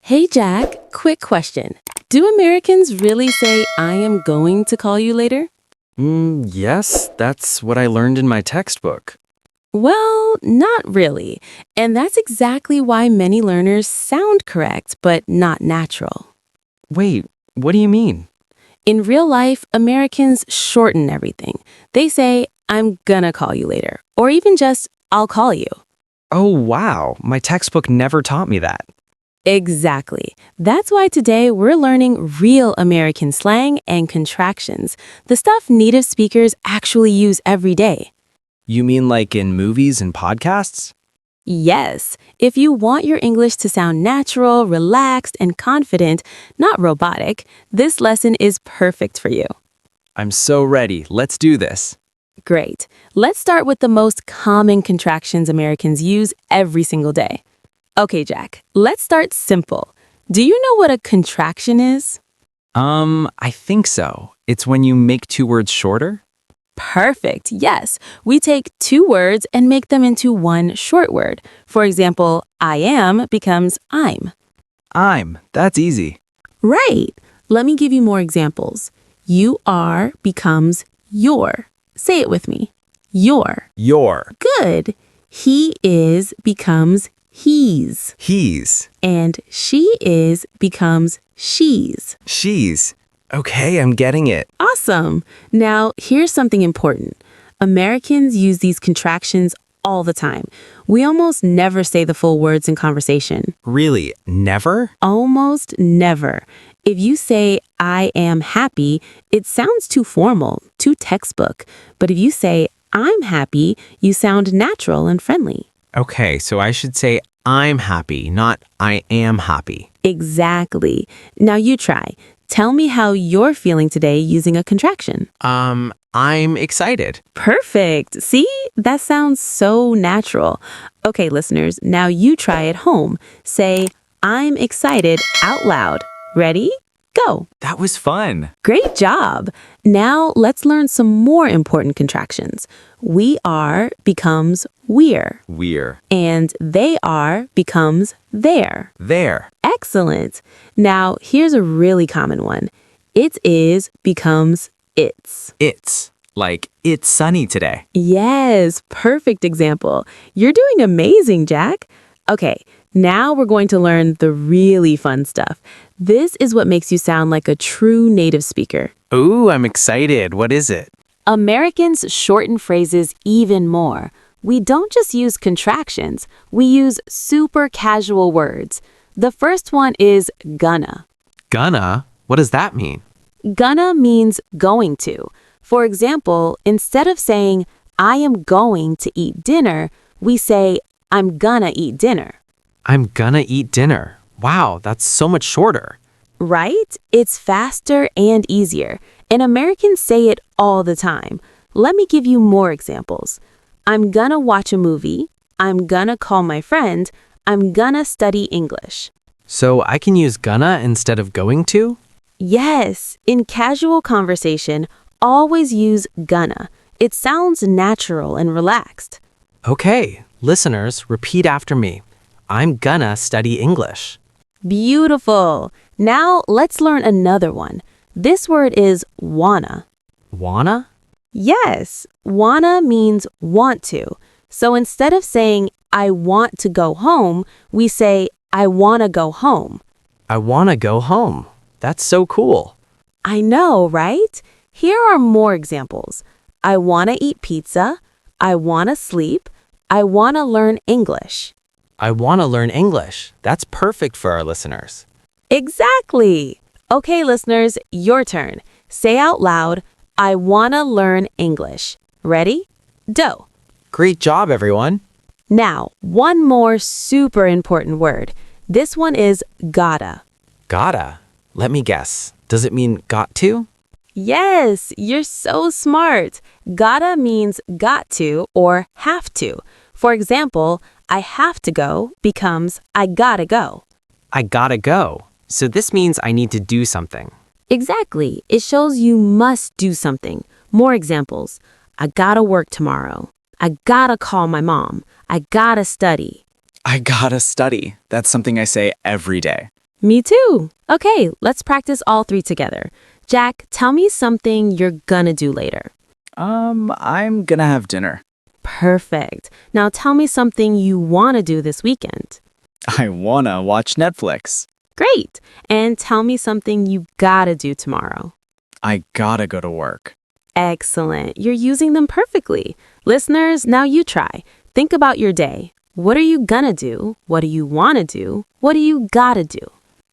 Hey Jack, quick question. Do Americans really say, I am going to call you later? Yes, that's what I learned in my textbook. Well, not really. And that's exactly why many learners sound correct, but not natural. Wait, what do you mean? In real life, Americans shorten everything. They say, I'm gonna call you later, or even just, I'll call you. Oh, wow, my textbook never taught me that. Exactly. That's why today we're learning real American slang and contractions, the stuff native speakers actually use every day. You mean like in movies and podcasts? Yes, if you want your English to sound natural, relaxed, and confident, not robotic, this lesson is perfect for you. I'm so ready. Let's do this. Great. Let's start with the most common contractions Americans use every single day. Okay, Jack, let's start simple. Do you know what a contraction is? I think so. It's when you make two words shorter? Perfect. Yes. We take two words and make them into one short word. For example, I am becomes I'm. That's easy. Right. Let me give you more examples. You are becomes your. Say it with me. Your. Your. Good. He is becomes he's. He's. And she is becomes she's. She's. Okay, I'm getting it. Awesome. Now, here's something important. Americans use these contractions all the time. We almost never say the full words in conversation. Really? Never? Almost never. If you say, I am happy, it sounds too formal, too textbook. But if you say, I'm happy, you sound natural and friendly. Okay, so I should say I'm happy, not I am happy. Exactly. Now you try. Tell me how you're feeling today using a contraction. I'm excited. Perfect. See? That sounds so natural. Okay, listeners, now you try at home. Say, I'm excited out loud. Ready? Go. That was fun. Great job. Now let's learn some more important contractions. We are becomes we're. We're. And they are becomes they're. There. Excellent. Now, here's a really common one. It is becomes it's. It's. Like, it's sunny today. Yes, perfect example. You're doing amazing, Jack. Okay, now we're going to learn the really fun stuff. This is what makes you sound like a true native speaker. Ooh, I'm excited. What is it? Americans shorten phrases even more. We don't just use contractions, we use super casual words. The first one is gonna. Gonna? What does that mean? Gonna means going to. For example, instead of saying, I am going to eat dinner, we say, I'm gonna eat dinner. I'm gonna eat dinner. Wow, that's so much shorter. Right? It's faster and easier. And Americans say it all the time. Let me give you more examples. I'm gonna watch a movie. I'm gonna call my friend. I'm gonna study English. So I can use gonna instead of going to? Yes, in casual conversation, always use gonna. It sounds natural and relaxed. Okay, listeners, repeat after me. I'm gonna study English. Beautiful. Now let's learn another one. This word is wanna. Wanna? Yes, wanna means want to. So instead of saying, I want to go home, we say, I wanna go home. I wanna go home. That's so cool. I know, right? Here are more examples. I wanna eat pizza. I wanna sleep. I wanna learn English. I wanna learn English. That's perfect for our listeners. Exactly. Okay, listeners, your turn. Say out loud, I wanna learn English. Ready? Go. Great job, everyone. Now, one more super important word. This one is gotta. Gotta. Let me guess. Does it mean got to? Yes, you're so smart. Gotta means got to or have to. For example, I have to go becomes I gotta go. I gotta go. So this means I need to do something. Exactly. It shows you must do something. More examples. I gotta work tomorrow. I gotta call my mom. I gotta study. I gotta study. That's something I say every day. Me too. Okay, let's practice all three together. Jack, tell me something you're gonna do later. I'm gonna have dinner. Perfect. Now tell me something you wanna do this weekend. I wanna watch Netflix. Great. And tell me something you gotta do tomorrow. I gotta go to work. Excellent. You're using them perfectly. Listeners, now you try. Think about your day. What are you gonna do? What do you wanna do? What do you gotta do?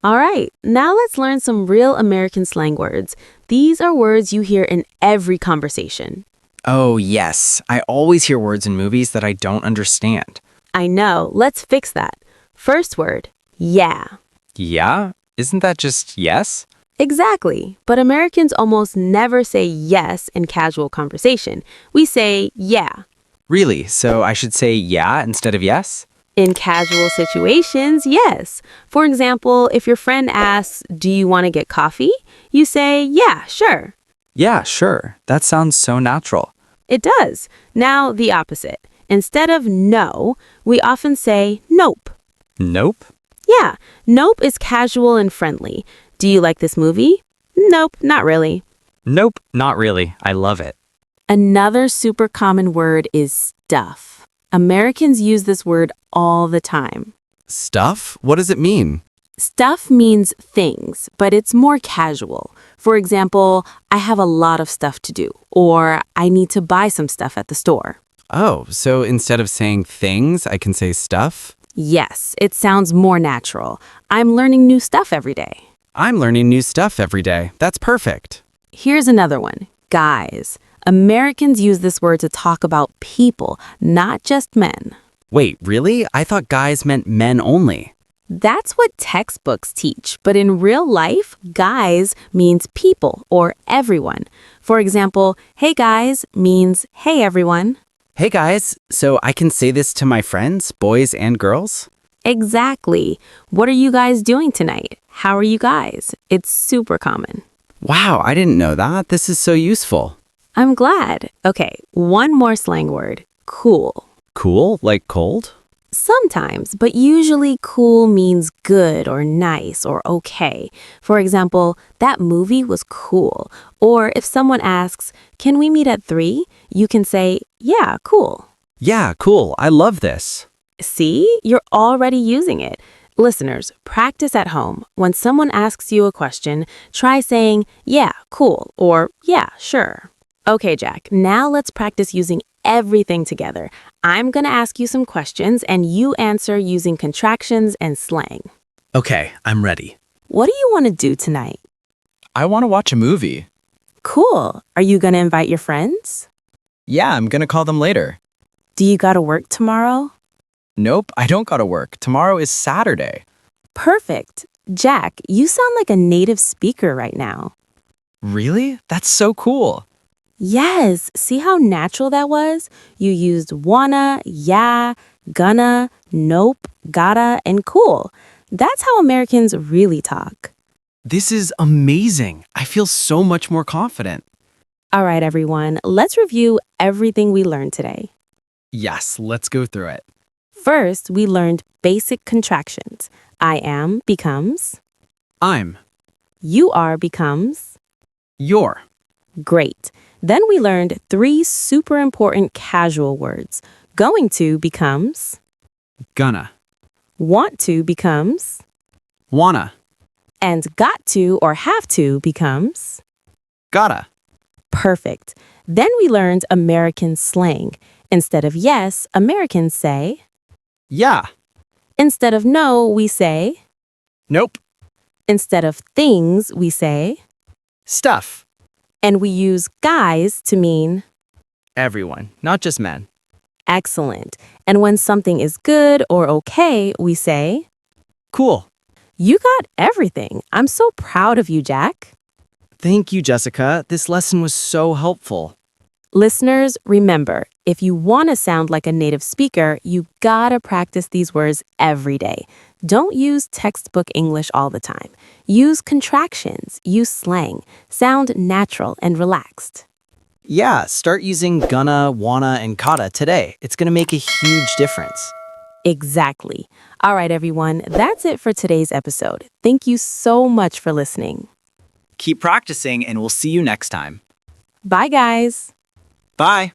All right, now let's learn some real American slang words. These are words you hear in every conversation. Oh, yes. I always hear words in movies that I don't understand. I know, let's fix that. First word, yeah. Yeah? Isn't that just yes? Exactly, but Americans almost never say yes in casual conversation. We say yeah. Really? So I should say yeah instead of yes? In casual situations, yes. For example, if your friend asks, do you want to get coffee? You say, yeah, sure. Yeah, sure. That sounds so natural. It does. Now, the opposite. Instead of no, we often say nope. Nope. Yeah, nope is casual and friendly. Do you like this movie? Nope, not really. Nope, not really. I love it. Another super common word is stuff. Americans use this word all the time. Stuff? What does it mean? Stuff means things, but it's more casual. For example, I have a lot of stuff to do, or I need to buy some stuff at the store. Oh, so instead of saying things, I can say stuff? Yes, it sounds more natural. I'm learning new stuff every day. I'm learning new stuff every day. That's perfect. Here's another one, guys. Americans use this word to talk about people, not just men. Wait, really? I thought guys meant men only. That's what textbooks teach, but in real life, guys means people or everyone. For example, hey guys means hey everyone. Hey guys, so I can say this to my friends, boys and girls? Exactly. What are you guys doing tonight? How are you guys? It's super common. Wow, I didn't know that. This is so useful. I'm glad. Okay, one more slang word, cool. Cool? Like cold? Sometimes, but usually cool means good or nice or okay. For example, that movie was cool. Or if someone asks, can we meet at 3? You can say, yeah, cool. Yeah, cool. I love this. See, you're already using it. Listeners, practice at home. When someone asks you a question, try saying, yeah, cool, or yeah, sure. Okay, Jack, now let's practice using everything together. I'm going to ask you some questions and you answer using contractions and slang. Okay, I'm ready. What do you want to do tonight? I wanna watch a movie. Cool. Are you going to invite your friends? Yeah, I'm gonna call them later. Do you got to work tomorrow? Nope, I don't gotta work. Tomorrow is Saturday. Perfect. Jack, you sound like a native speaker right now. Really? That's so cool. Yes, see how natural that was? You used wanna, yeah, gonna, nope, gotta, and cool. That's how Americans really talk. This is amazing. I feel so much more confident. All right, everyone, let's review everything we learned today. Yes, let's go through it. First, we learned basic contractions. I am becomes, I'm. you are becomes, You're. great. Then we learned 3 super important casual words. Going to becomes, Gonna. want to becomes, Wanna. and got to or have to becomes. Gotta. Perfect. Then we learned American slang. Instead of yes, Americans say. Yeah. Instead of no, we say. Nope. Instead of things, we say. Stuff. And we use guys to mean Everyone, not just men. excellent. And when something is good or okay, we say. Cool. You got everything. I'm so proud of you, Jack. Thank you, Jessica. This lesson was so helpful. Listeners, remember, if you want to sound like a native speaker, you gotta practice these words every day. Don't use textbook English all the time. Use contractions, use slang. Sound natural and relaxed. Yeah, start using gonna, wanna, and gotta today. It's gonna make a huge difference. Exactly. All right, everyone, that's it for today's episode. Thank you so much for listening. Keep practicing, and we'll see you next time. Bye, guys. Bye.